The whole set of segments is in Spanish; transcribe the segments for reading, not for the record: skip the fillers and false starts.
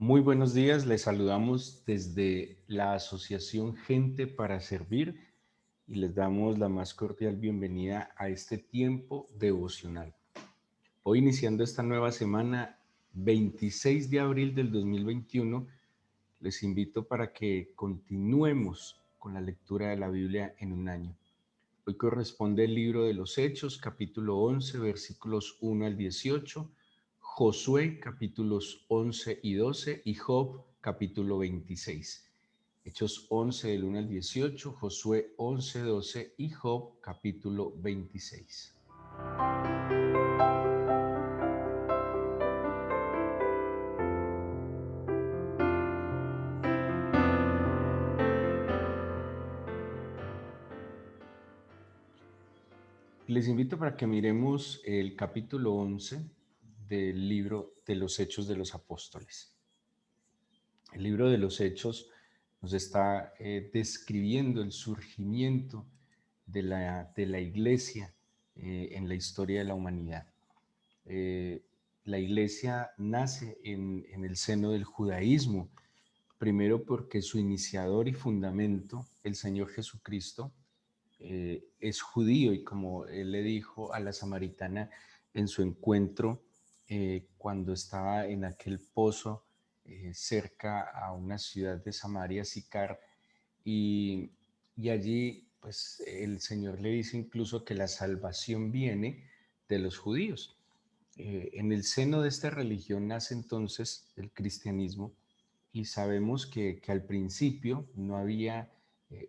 Muy buenos días, les saludamos desde la Asociación Gente para Servir y les damos la más cordial bienvenida a este tiempo devocional. Hoy iniciando esta nueva semana, 26 de abril del 2021, les invito para que continuemos con la lectura de la Biblia en un año. Hoy corresponde el libro de los Hechos, capítulo 11, versículos 1 al 18, Josué, capítulos 11 y 12, y Job, capítulo 26. Hechos 11 del 1 al 18, Josué 11, 12 y Job, capítulo 26. Les invito para que miremos el capítulo 11 del libro de los Hechos de los Apóstoles. El libro de los Hechos nos está describiendo el surgimiento de la iglesia en la historia de la humanidad. Eh, la iglesia nace en el seno del judaísmo, primero porque su iniciador y fundamento, el Señor Jesucristo, es judío y como él le dijo a la samaritana en su encuentro cuando estaba en aquel pozo cerca a una ciudad de Samaria, Sicar, y, y allí pues el Señor le dice incluso que la salvación viene de los judíos. En el seno de esta religión nace entonces el cristianismo y sabemos que al principio no había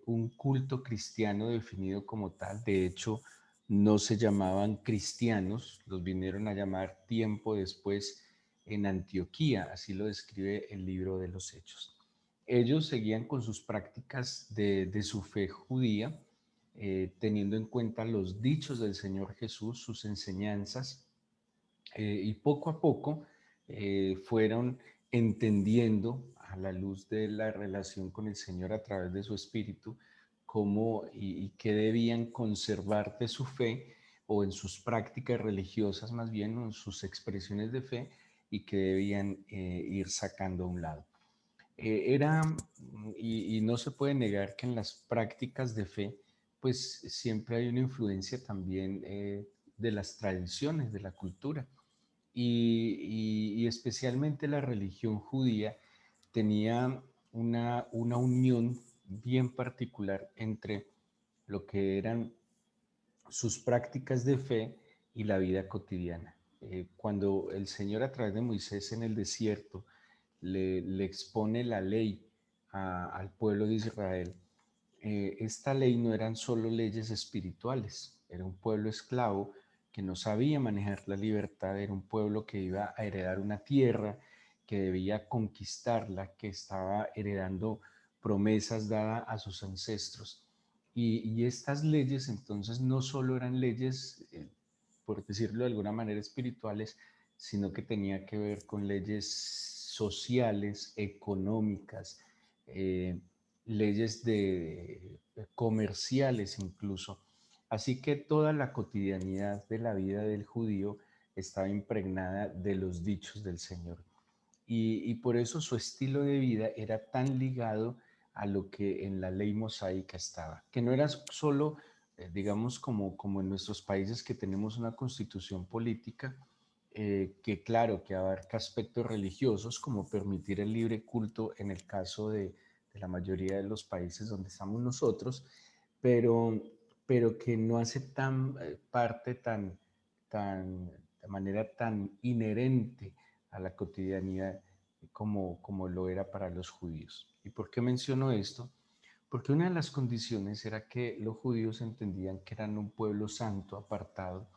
un culto cristiano definido como tal. De hecho, no se llamaban cristianos, los vinieron a llamar tiempo después en Antioquía, así lo describe el libro de los Hechos. Ellos seguían con sus prácticas de su fe judía, teniendo en cuenta los dichos del Señor Jesús, sus enseñanzas, y poco a poco fueron entendiendo a la luz de la relación con el Señor a través de su Espíritu cómo y qué debían conservar de su fe o en sus prácticas religiosas más bien, o en sus expresiones de fe y que debían ir sacando a un lado. Y no se puede negar que en las prácticas de fe, pues siempre hay una influencia también de las tradiciones, de la cultura y especialmente la religión judía tenía una unión bien particular entre lo que eran sus prácticas de fe y la vida cotidiana. Cuando el Señor a través de Moisés en el desierto le expone la ley al pueblo de Israel, esta ley no eran solo leyes espirituales, era un pueblo esclavo que no sabía manejar la libertad, era un pueblo que iba a heredar una tierra, que debía conquistarla, que estaba heredando promesas dadas a sus ancestros. Y estas leyes entonces no solo eran leyes, por decirlo de alguna manera, espirituales, sino que tenía que ver con leyes sociales, económicas, leyes comerciales incluso. Así que toda la cotidianidad de la vida del judío estaba impregnada de los dichos del Señor. Y por eso su estilo de vida era tan ligado a lo que en la ley mosaica estaba, que no era solo, digamos, como en nuestros países que tenemos una constitución política, que claro, que abarca aspectos religiosos, como permitir el libre culto en el caso de la mayoría de los países donde estamos nosotros, pero, pero que no hace tan parte tan, de manera tan inherente a la cotidianidad como lo era para los judíos. ¿Y por qué menciono esto? Porque una de las condiciones era que los judíos entendían que eran un pueblo santo, apartado,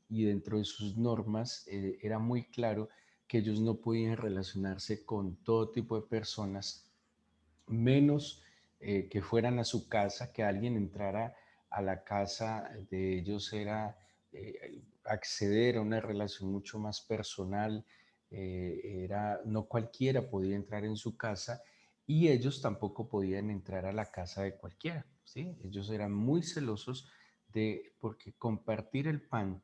y dentro de sus normas era muy claro que ellos no podían relacionarse con todo tipo de personas, menos que fueran a su casa, que alguien entrara a la casa de ellos era acceder a una relación mucho más personal, no cualquiera podía entrar en su casa y ellos tampoco podían entrar a la casa de cualquiera, ¿sí? Ellos eran muy celosos porque compartir el pan,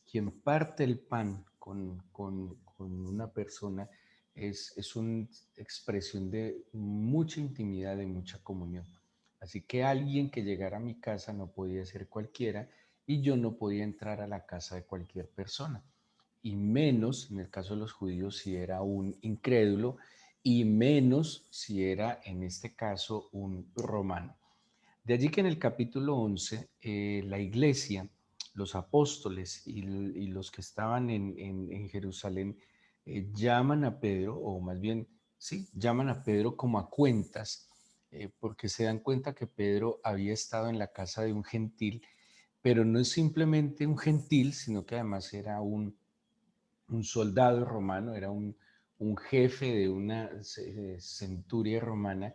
quien parte el pan con una persona, es una expresión de mucha intimidad, de mucha comunión. Así que alguien que llegara a mi casa no podía ser cualquiera y yo no podía entrar a la casa de cualquier persona. Y menos, en el caso de los judíos, si era un incrédulo y menos si era, en este caso, un romano. De allí que en el capítulo 11, la iglesia, los apóstoles y los que estaban en Jerusalén llaman a Pedro, o más bien, sí, llaman a Pedro como a cuentas, porque se dan cuenta que Pedro había estado en la casa de un gentil, pero no es simplemente un gentil, sino que además era un soldado romano, era un jefe de una centuria romana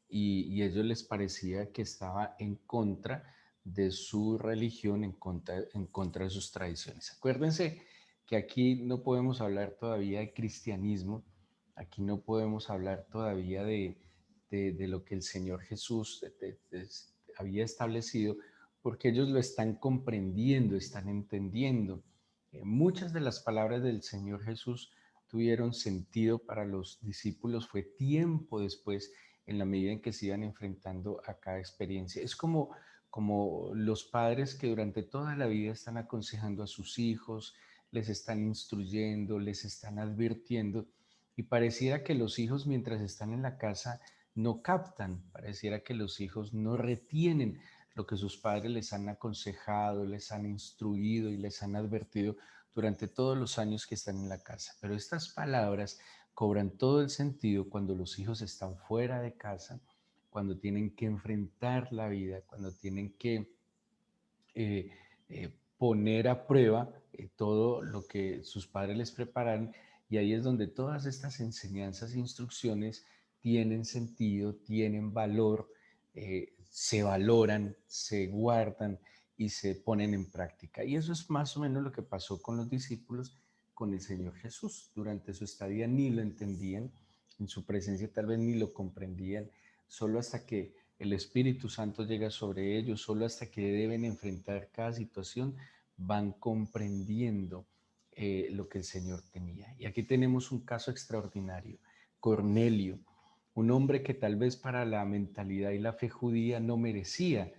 y a ellos les parecía que estaba en contra de su religión, en contra de sus tradiciones. Acuérdense que aquí no podemos hablar todavía de cristianismo, aquí no podemos hablar todavía de lo que el Señor Jesús había establecido, porque ellos lo están comprendiendo, están entendiendo. Muchas de las palabras del Señor Jesús tuvieron sentido para los discípulos, fue tiempo después, en la medida en que se iban enfrentando a cada experiencia. Es como los padres que durante toda la vida están aconsejando a sus hijos, les están instruyendo, les están advirtiendo, y pareciera que los hijos mientras están en la casa no captan, pareciera que los hijos no retienen lo que sus padres les han aconsejado, les han instruido y les han advertido durante todos los años que están en la casa. Pero estas palabras cobran todo el sentido cuando los hijos están fuera de casa, cuando tienen que enfrentar la vida, cuando tienen que eh, poner a prueba todo lo que sus padres les prepararon, y ahí es donde todas estas enseñanzas e instrucciones tienen sentido, tienen valor, se valoran, se guardan y se ponen en práctica. Y eso es más o menos lo que pasó con los discípulos, con el Señor Jesús. Durante su estadía ni lo entendían, en su presencia tal vez ni lo comprendían, solo hasta que el Espíritu Santo llega sobre ellos, solo hasta que deben enfrentar cada situación van comprendiendo lo que el Señor tenía. Y aquí tenemos un caso extraordinario, Cornelio, un hombre que tal vez para la mentalidad y la fe judía no merecía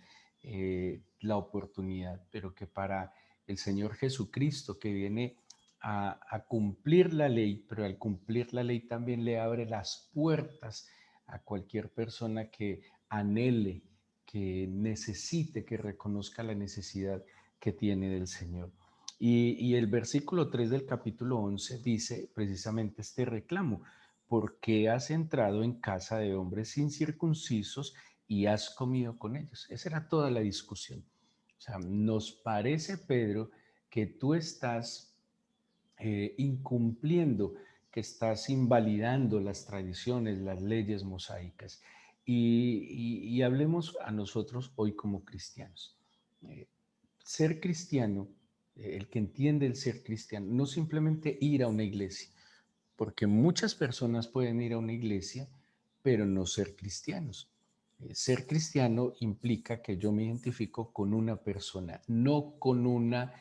la oportunidad, pero que para el Señor Jesucristo, que viene a cumplir la ley, pero al cumplir la ley también le abre las puertas a cualquier persona que anhele, que necesite, que reconozca la necesidad que tiene del Señor. Y el versículo 3 del capítulo 11 dice precisamente este reclamo: ¿por qué has entrado en casa de hombres incircuncisos y has comido con ellos? Esa era toda la discusión. O sea, nos parece, Pedro, que tú estás incumpliendo, que estás invalidando las tradiciones, las leyes mosaicas. Y hablemos a nosotros hoy como cristianos. Eh, Ser cristiano, el que entiende el ser cristiano, no simplemente ir a una iglesia, porque muchas personas pueden ir a una iglesia, pero no ser cristianos. Ser cristiano implica que yo me identifico con una persona, no con una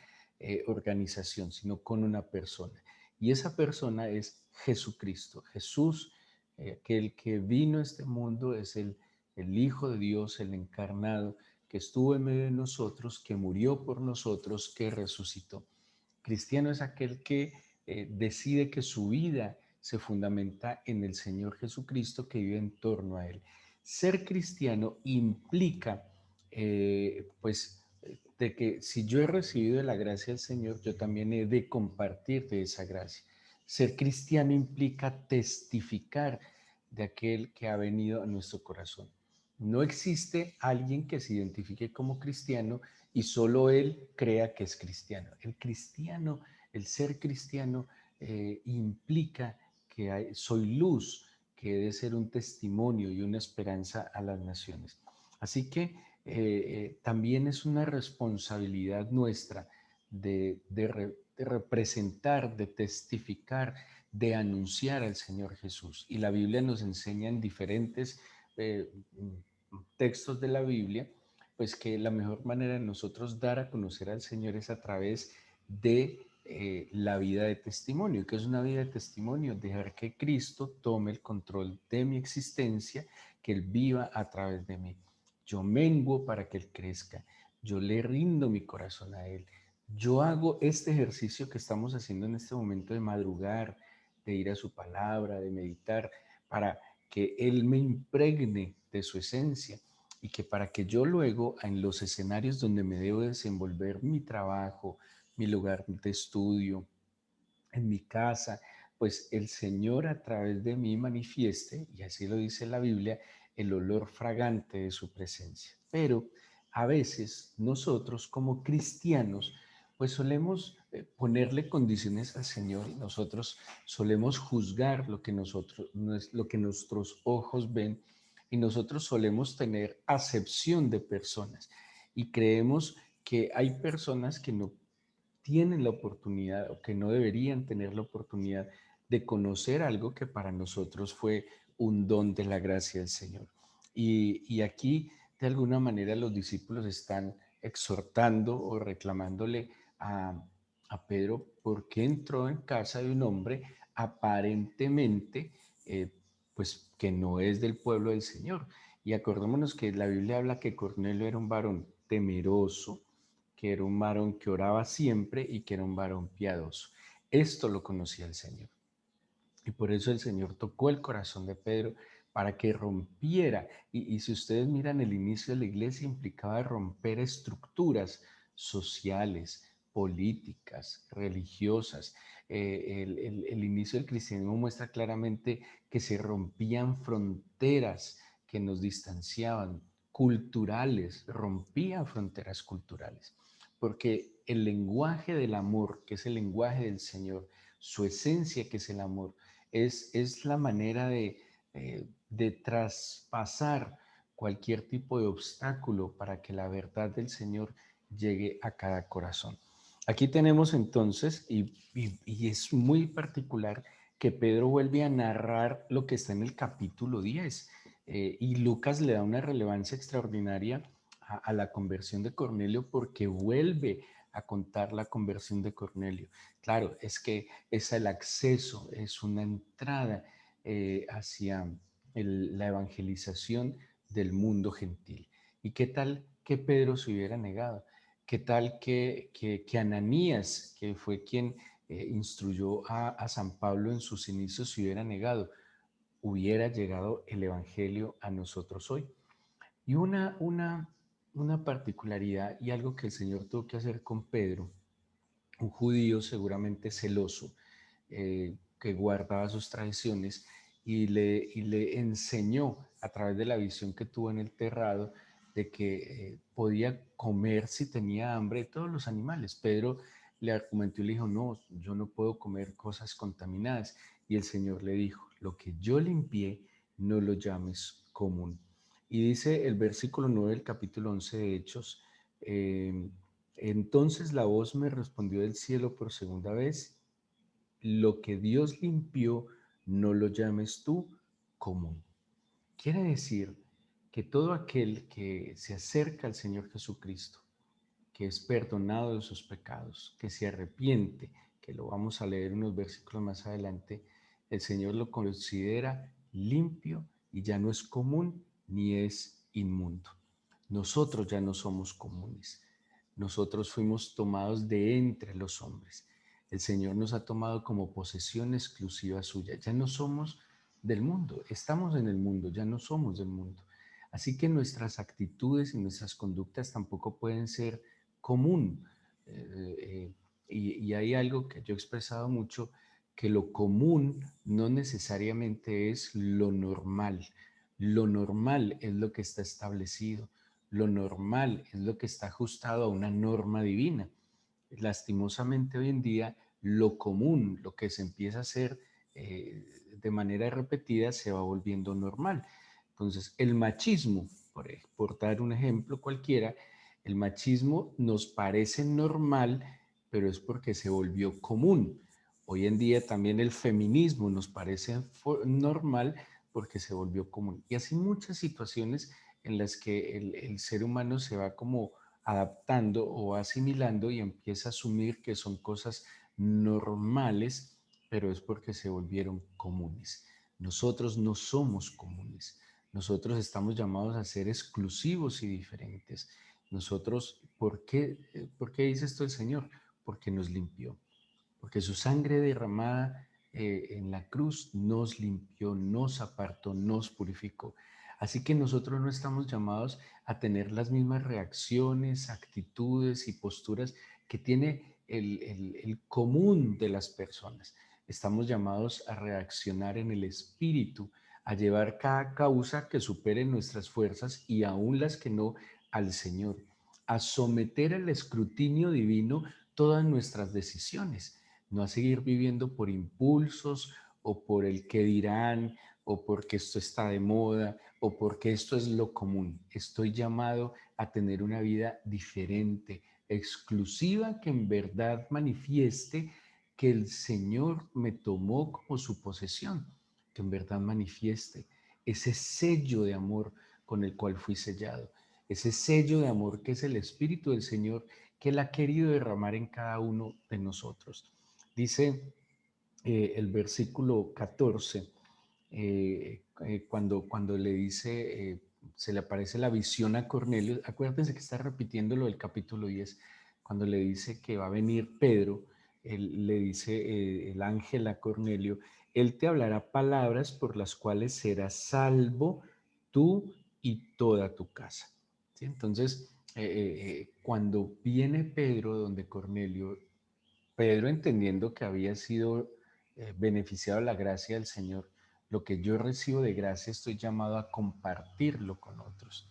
organización, sino con una persona. Y esa persona es Jesucristo. Jesús, aquel que vino a este mundo, es el Hijo de Dios, el encarnado, que estuvo en medio de nosotros, que murió por nosotros, que resucitó. Cristiano es aquel que decide que su vida se fundamenta en el Señor Jesucristo, que vive en torno a Él. Ser cristiano implica, de que si yo he recibido de la gracia del Señor, yo también he de compartir de esa gracia. Ser cristiano implica testificar de aquel que ha venido a nuestro corazón. No existe alguien que se identifique como cristiano y solo él crea que es cristiano. El ser cristiano implica que soy luz, que he de ser un testimonio y una esperanza a las naciones. Así que también es una responsabilidad nuestra de representar, de testificar, de anunciar al Señor Jesús. Y la Biblia nos enseña en diferentes textos de la Biblia, pues que la mejor manera de nosotros dar a conocer al Señor es a través de la vida de testimonio. ¿Qué es una vida de testimonio? Dejar que Cristo tome el control de mi existencia, que Él viva a través de mí. Yo menguo para que Él crezca. Yo le rindo mi corazón a Él. Yo hago este ejercicio que estamos haciendo en este momento de madrugar, de ir a su palabra, de meditar, para que Él me impregne de su esencia y que para que yo luego en los escenarios donde me debo desenvolver mi trabajo, mi lugar de estudio, en mi casa, pues el Señor a través de mí manifieste, y así lo dice la Biblia, el olor fragante de su presencia. Pero a veces nosotros como cristianos, pues solemos ponerle condiciones al Señor y nosotros solemos juzgar lo que nuestros ojos ven y nosotros solemos tener acepción de personas y creemos que hay personas que no tienen la oportunidad o que no deberían tener la oportunidad de conocer algo que para nosotros fue un don de la gracia del Señor. Y aquí, de alguna manera, los discípulos están exhortando o reclamándole a Pedro por qué entró en casa de un hombre aparentemente, eh, pues que no es del pueblo del Señor. Y acordémonos que la Biblia habla que Cornelio era un varón temeroso, que era un varón que oraba siempre y que era un varón piadoso. Esto lo conocía el Señor. Y por eso el Señor tocó el corazón de Pedro para que rompiera. Y si ustedes miran el inicio de la iglesia, implicaba romper estructuras sociales, políticas, religiosas. El inicio del cristianismo muestra claramente que se rompían fronteras que nos distanciaban, culturales, rompían fronteras culturales. Porque el lenguaje del amor, que es el lenguaje del Señor, su esencia, que es el amor, es la manera de traspasar cualquier tipo de obstáculo para que la verdad del Señor llegue a cada corazón. Aquí tenemos entonces, y es muy particular, que Pedro vuelve a narrar lo que está en el capítulo 10, y Lucas le da una relevancia extraordinaria a la conversión de Cornelio porque vuelve a contar la conversión de Cornelio. Claro, es que es el acceso, es una entrada hacia la evangelización del mundo gentil. ¿Y qué tal que Pedro se hubiera negado? ¿Qué tal que Ananías, que fue quien instruyó a San Pablo en sus inicios, se hubiera negado? Hubiera llegado el Evangelio a nosotros hoy. Y una particularidad y algo que el Señor tuvo que hacer con Pedro, un judío seguramente celoso, que guardaba sus tradiciones y le enseñó a través de la visión que tuvo en el terrado de que podía comer si tenía hambre de todos los animales. Pedro le argumentó y le dijo, no, yo no puedo comer cosas contaminadas. Y el Señor le dijo, lo que yo limpié, no lo llames común. Y dice el versículo 9 del capítulo 11 de Hechos, entonces la voz me respondió del cielo por segunda vez, lo que Dios limpió, no lo llames tú común. Quiere decir que todo aquel que se acerca al Señor Jesucristo, que es perdonado de sus pecados, que se arrepiente, que lo vamos a leer unos versículos más adelante, el Señor lo considera limpio y ya no es común ni es inmundo. Nosotros ya no somos comunes. Nosotros fuimos tomados de entre los hombres. El Señor nos ha tomado como posesión exclusiva suya. Ya no somos del mundo. Estamos en el mundo, ya no somos del mundo. Así que nuestras actitudes y nuestras conductas tampoco pueden ser común. Y hay algo que yo he expresado mucho, que lo común no necesariamente es lo normal. Lo normal es lo que está establecido. Lo normal es lo que está ajustado a una norma divina. Lastimosamente hoy en día lo común, lo que se empieza a hacer de manera repetida, se va volviendo normal. Entonces, el machismo, por dar un ejemplo cualquiera, el machismo nos parece normal, pero es porque se volvió común. Hoy en día también el feminismo nos parece normal porque se volvió común. Y así muchas situaciones en las que el ser humano se va como adaptando o asimilando y empieza a asumir que son cosas normales, pero es porque se volvieron comunes. Nosotros no somos comunes. Nosotros estamos llamados a ser exclusivos y diferentes. Nosotros, por qué dice esto el Señor? Porque nos limpió, porque su sangre derramada en la cruz nos limpió, nos apartó, nos purificó. Así que nosotros no estamos llamados a tener las mismas reacciones, actitudes y posturas que tiene el común de las personas. Estamos llamados a reaccionar en el espíritu, a llevar cada causa que supere nuestras fuerzas y aún las que no al Señor, a someter al escrutinio divino todas nuestras decisiones, no a seguir viviendo por impulsos o por el que dirán o porque esto está de moda o porque esto es lo común. Estoy llamado a tener una vida diferente, exclusiva, que en verdad manifieste que el Señor me tomó como su posesión, que en verdad manifieste ese sello de amor con el cual fui sellado, ese sello de amor que es el Espíritu del Señor, que Él ha querido derramar en cada uno de nosotros. Dice el versículo 14, cuando le dice, se le aparece la visión a Cornelio. Acuérdense que está repitiendo lo del capítulo 10, cuando le dice que va a venir Pedro. Él le dice el ángel a Cornelio: él te hablará palabras por las cuales serás salvo tú y toda tu casa. ¿Sí? Entonces, cuando viene Pedro donde Cornelio, Pedro, entendiendo que había sido beneficiado de la gracia del Señor, lo que yo recibo de gracia estoy llamado a compartirlo con otros.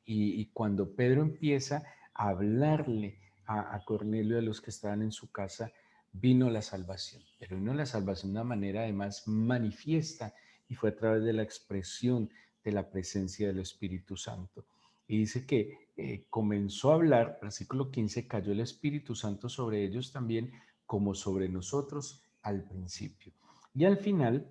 Y cuando Pedro empieza a hablarle a Cornelio, de los que estaban en su casa, vino la salvación. Pero vino la salvación de una manera además manifiesta, y fue a través de la expresión de la presencia del Espíritu Santo. Y dice que comenzó a hablar, versículo 15, cayó el Espíritu Santo sobre ellos también, como sobre nosotros al principio. Y al final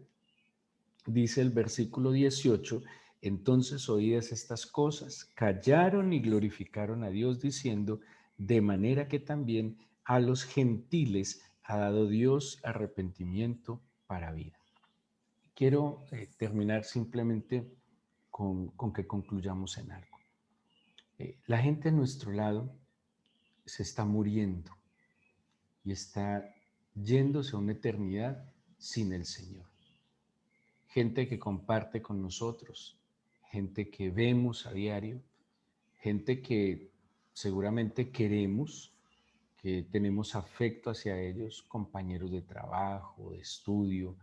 dice el versículo 18: entonces oídas estas cosas, callaron y glorificaron a Dios, diciendo: de manera que también a los gentiles ha dado Dios arrepentimiento para vida. Quiero terminar simplemente con que concluyamos en algo. La gente a nuestro lado se está muriendo y está yéndose a una eternidad sin el Señor. Gente que comparte con nosotros, gente que vemos a diario, gente que seguramente queremos, que tenemos afecto hacia ellos, compañeros de trabajo, de estudio,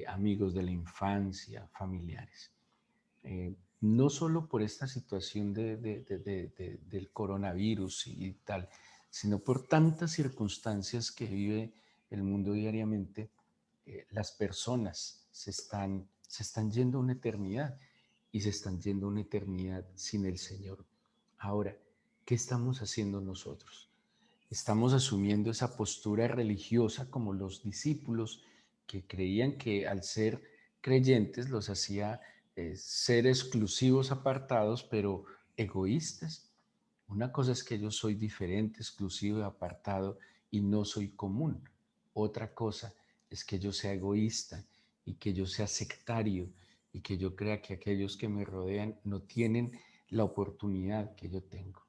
amigos de la infancia, familiares. No solo por esta situación del coronavirus y tal, sino por tantas circunstancias que vive el mundo diariamente. Las personas se están yendo a una eternidad, y se están yendo a una eternidad sin el Señor. Ahora, ¿qué estamos haciendo nosotros? Estamos asumiendo esa postura religiosa como los discípulos, que creían que al ser creyentes los hacía ser exclusivos, apartados, pero egoístas. Una cosa es que yo soy diferente, exclusivo y apartado y no soy común. Otra cosa es que yo sea egoísta y que yo sea sectario y que yo crea que aquellos que me rodean no tienen la oportunidad que yo tengo.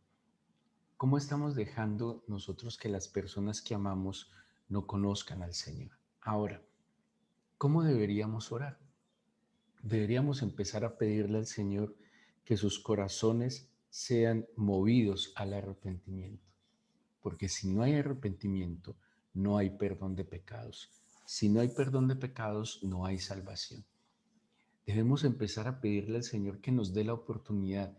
¿Cómo estamos dejando nosotros que las personas que amamos no conozcan al Señor? Ahora, ¿cómo deberíamos orar? Deberíamos empezar a pedirle al Señor que sus corazones sean movidos al arrepentimiento, porque si no hay arrepentimiento, no hay perdón de pecados. Si no hay perdón de pecados, no hay salvación. Debemos empezar a pedirle al Señor que nos dé la oportunidad.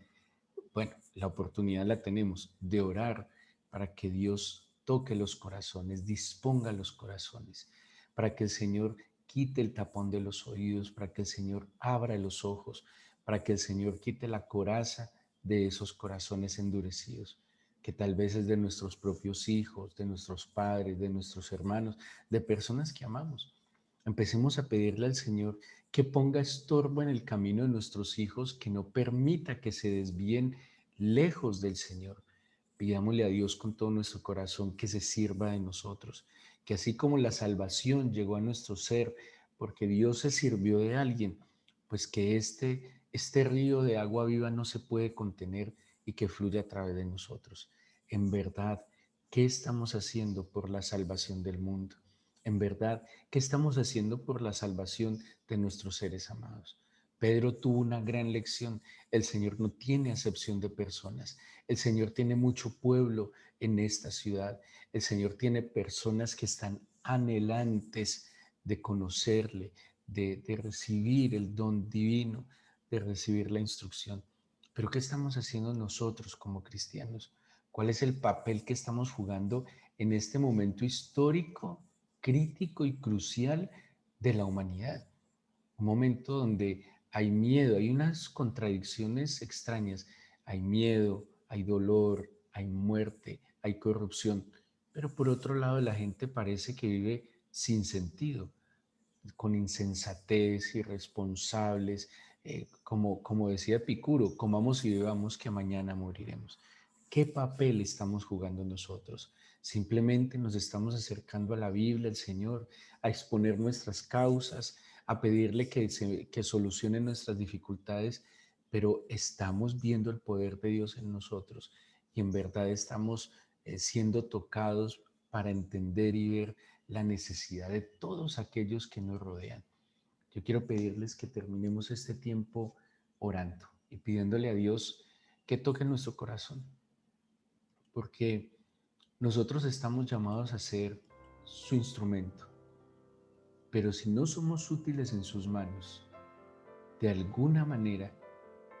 Bueno, la oportunidad la tenemos de orar para que Dios toque los corazones, disponga los corazones, para que el Señor quite el tapón de los oídos, para que el Señor abra los ojos, para que el Señor quite la coraza de esos corazones endurecidos, que tal vez es de nuestros propios hijos, de nuestros padres, de nuestros hermanos, de personas que amamos. Empecemos a pedirle al Señor que ponga estorbo en el camino de nuestros hijos, que no permita que se desvíen lejos del Señor. Pidámosle a Dios con todo nuestro corazón que se sirva de nosotros, que así como la salvación llegó a nuestro ser porque Dios se sirvió de alguien, pues que este río de agua viva no se puede contener y que fluye a través de nosotros. En verdad, ¿qué estamos haciendo por la salvación del mundo? En verdad, ¿qué estamos haciendo por la salvación de nuestros seres amados? Pedro tuvo una gran lección. El Señor no tiene acepción de personas. El Señor tiene mucho pueblo en esta ciudad. El Señor tiene personas que están anhelantes de conocerle, de recibir el don divino, de recibir la instrucción. Pero ¿qué estamos haciendo nosotros como cristianos? ¿Cuál es el papel que estamos jugando en este momento histórico, crítico y crucial de la humanidad? Un momento donde hay miedo, hay unas contradicciones extrañas. Hay miedo, hay dolor, hay muerte, hay corrupción. Pero por otro lado, la gente parece que vive sin sentido, con insensatez, irresponsables, como decía Epicuro, comamos y bebamos que mañana moriremos. ¿Qué papel estamos jugando nosotros? Simplemente nos estamos acercando a la Biblia, al Señor, a exponer nuestras causas, a pedirle que solucione nuestras dificultades, pero estamos viendo el poder de Dios en nosotros y en verdad estamos siendo tocados para entender y ver la necesidad de todos aquellos que nos rodean. Yo quiero pedirles que terminemos este tiempo orando y pidiéndole a Dios que toque nuestro corazón, porque nosotros estamos llamados a ser su instrumento, pero si no somos útiles en sus manos, de alguna manera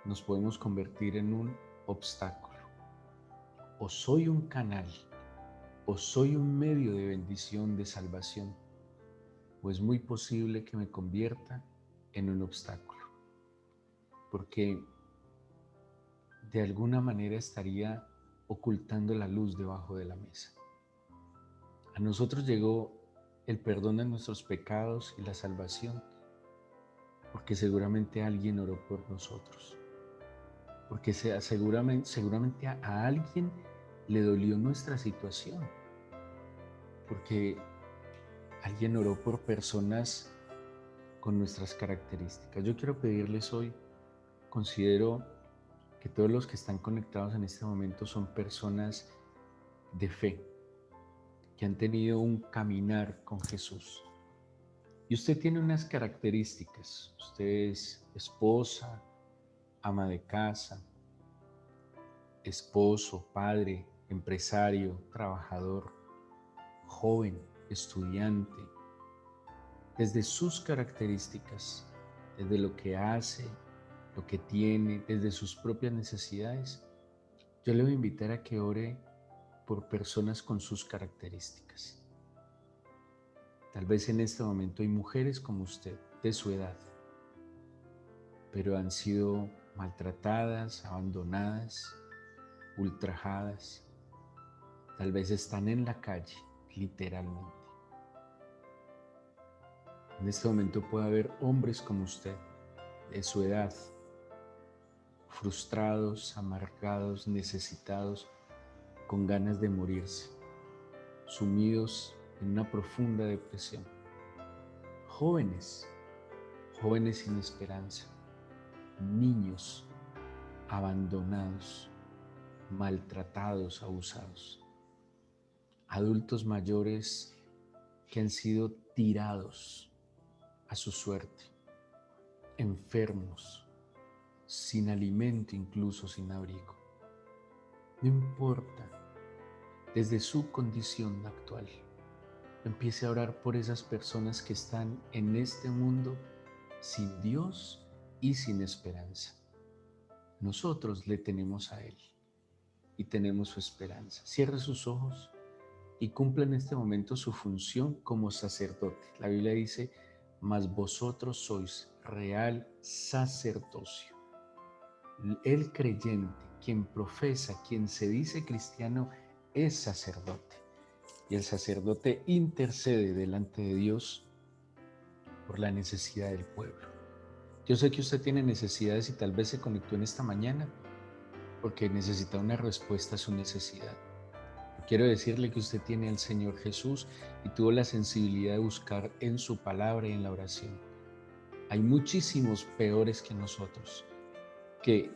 nos podemos convertir en un obstáculo. O soy un canal, o soy un medio de bendición, de salvación, o es muy posible que me convierta en un obstáculo, porque de alguna manera estaría ocultando la luz debajo de la mesa. A nosotros llegó el perdón de nuestros pecados y la salvación, porque seguramente alguien oró por nosotros, porque seguramente a alguien le dolió nuestra situación, porque alguien oró por personas con nuestras características. Yo quiero pedirles hoy, considero que todos los que están conectados en este momento son personas de fe, que han tenido un caminar con Jesús. Y usted tiene unas características. Usted es esposa, ama de casa, esposo, padre, empresario, trabajador, joven, estudiante. Desde sus características, desde lo que hace, lo que tiene, desde sus propias necesidades, yo le voy a invitar a que ore por personas con sus características. Tal vez en este momento hay mujeres como usted, de su edad, pero han sido maltratadas, abandonadas, ultrajadas. Tal vez están en la calle, literalmente. En este momento puede haber hombres como usted, de su edad, frustrados, amargados, necesitados, con ganas de morirse, sumidos en una profunda depresión. Jóvenes, jóvenes sin esperanza, niños abandonados, maltratados, abusados, adultos mayores que han sido tirados a su suerte, enfermos, sin alimento, incluso sin abrigo. No importa, desde su condición actual, empiece a orar por esas personas que están en este mundo sin Dios y sin esperanza. Nosotros le tenemos a Él y tenemos su esperanza. Cierre sus ojos y cumpla en este momento su función como sacerdote. La Biblia dice, mas vosotros sois real sacerdocio. El creyente, quien profesa, quien se dice cristiano, es sacerdote. Y el sacerdote intercede delante de Dios por la necesidad del pueblo. Yo sé que usted tiene necesidades y tal vez se conectó en esta mañana porque necesita una respuesta a su necesidad. Quiero decirle que usted tiene al Señor Jesús y tuvo la sensibilidad de buscar en su palabra y en la oración. Hay muchísimos peores que nosotros, que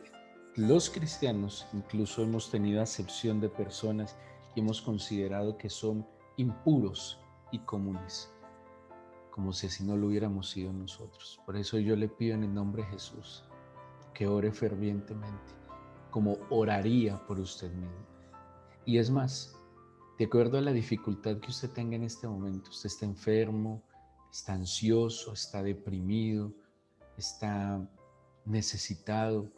los cristianos incluso hemos tenido acepción de personas y hemos considerado que son impuros y comunes, como si así no lo hubiéramos sido nosotros. Por eso yo le pido en el nombre de Jesús que ore fervientemente, como oraría por usted mismo. Y es más, de acuerdo a la dificultad que usted tenga en este momento, usted está enfermo, está ansioso, está deprimido, está necesitado,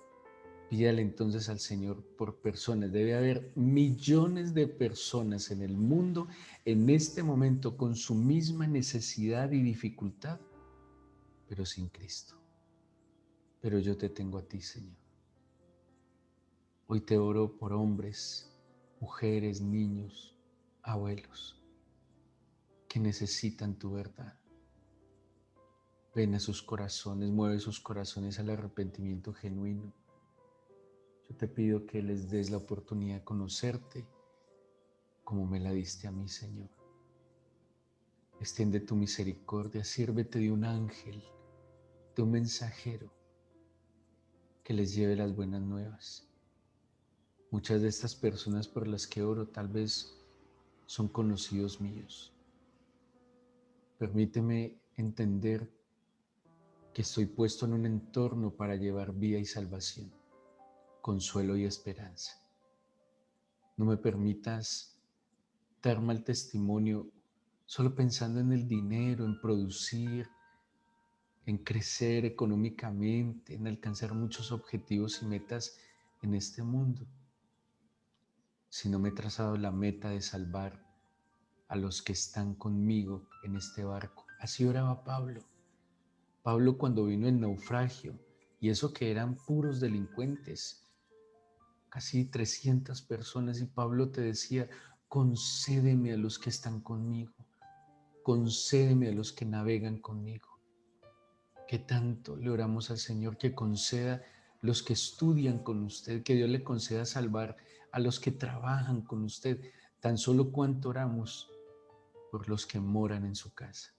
pídale entonces al Señor por personas. Debe haber millones de personas en el mundo en este momento con su misma necesidad y dificultad, pero sin Cristo. Pero yo te tengo a ti, Señor. Hoy te oro por hombres, mujeres, niños, abuelos que necesitan tu verdad. Ven a sus corazones, mueve sus corazones al arrepentimiento genuino. Yo te pido que les des la oportunidad de conocerte como me la diste a mí, Señor. Extiende tu misericordia, sírvete de un ángel, de un mensajero que les lleve las buenas nuevas. Muchas de estas personas por las que oro tal vez son conocidos míos. Permíteme entender que estoy puesto en un entorno para llevar vida y salvación, consuelo y esperanza. No me permitas dar mal testimonio solo pensando en el dinero, en producir, en crecer económicamente, en alcanzar muchos objetivos y metas en este mundo, sino me he trazado la meta de salvar a los que están conmigo en este barco. Así oraba Pablo. Pablo cuando vino el naufragio, y eso que eran puros delincuentes, casi 300 personas, y Pablo te decía, concédeme a los que están conmigo, concédeme a los que navegan conmigo. ¿Qué tanto le oramos al Señor que conceda los que estudian con usted, que Dios le conceda salvar a los que trabajan con usted? Tan solo cuánto oramos por los que moran en su casa.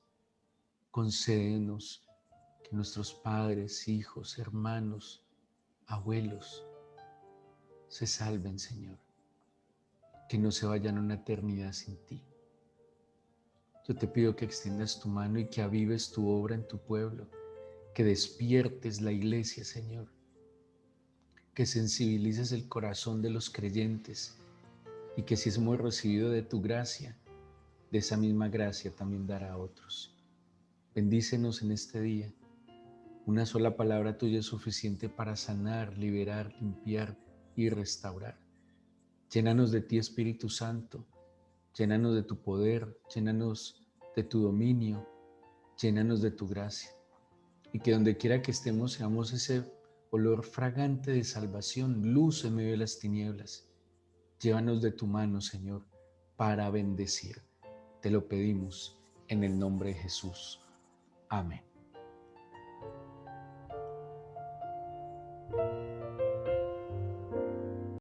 Concédenos que nuestros padres, hijos, hermanos, abuelos se salven, Señor, que no se vayan a una eternidad sin ti. Yo te pido que extiendas tu mano y que avives tu obra en tu pueblo, que despiertes la iglesia, Señor, que sensibilices el corazón de los creyentes y que si hemos recibido de tu gracia, de esa misma gracia también dará a otros. Bendícenos en este día. Una sola palabra tuya es suficiente para sanar, liberar, limpiar y restaurar. Llénanos de ti, Espíritu Santo. Llénanos de tu poder, llénanos de tu dominio, llénanos de tu gracia. Y que donde quiera que estemos seamos ese olor fragante de salvación, luz en medio de las tinieblas. Llévanos de tu mano, Señor, para bendecir. Te lo pedimos en el nombre de Jesús. Amén.